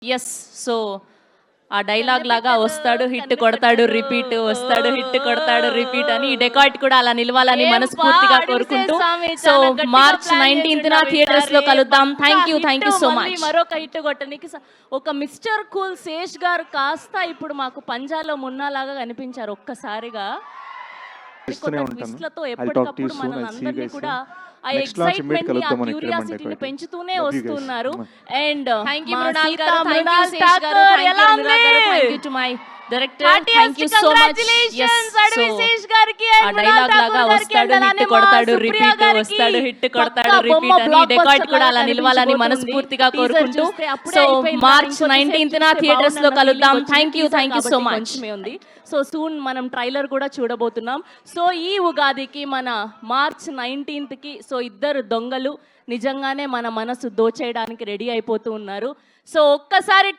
Yes. So ఆ dialogue లాగా వస్తాడు హిట్ కొడతాడు రిపీట్, వస్తాడు హిట్ కొడతాడు రిపీట్ అని ఈ డెకాయిట్ కూడా అలా నిలవాలని మనస్ఫూర్తిగా కోరుకుంటూ సో మార్చ్ 19th థియేటర్స్ లో కలుద్దాం. Thank you so much. మరొక హిట్ కొట్టనికి ఒక మిస్టర్ కూల్ శేష్ గారు కాస్త ఇప్పుడు మాకు పంజాలో మున్నాలాగా కనిపించారు ఒక్కసారిగా. ట్విస్ట్లతో ఎప్పటికప్పుడు మనల్ని అందరినీ కూడా ఆ ఎక్సైట్మెంట్ ని, ఆ క్యూరియాసిటీని పెంచుతూనే వస్తున్నారు. అండ్ థ్యాంక్ యూ మృణాల్ గారు, థ్యాంక్ యూ శేష్ గారు, thank you to my director, thank you so much. ఆ డైలాగ్ లాగా వస్తాడు హిట్ కొడతాడు రిపీట్, వస్తాడు హిట్ కొడతాడు రిపీట్ అని ఈ డెకాయిట్ కూడా అలా నిలవాలని మనస్ఫూర్తిగా కోరుకుంటూ సో మార్చ్ 19th థియేటర్స్ లో కలుద్దాం. Thank you so much. ఉంది. సో సూన్ మనం ట్రైలర్ కూడా చూడబోతున్నాం. సో ఈ ఉగాదికి మన మార్చ్ 19th కి సో ఇద్దరు దొంగలు నిజంగానే మన మనసు దోచేయడానికి రెడీ అయిపోతూ ఉన్నారు. సో ఒక్కసారి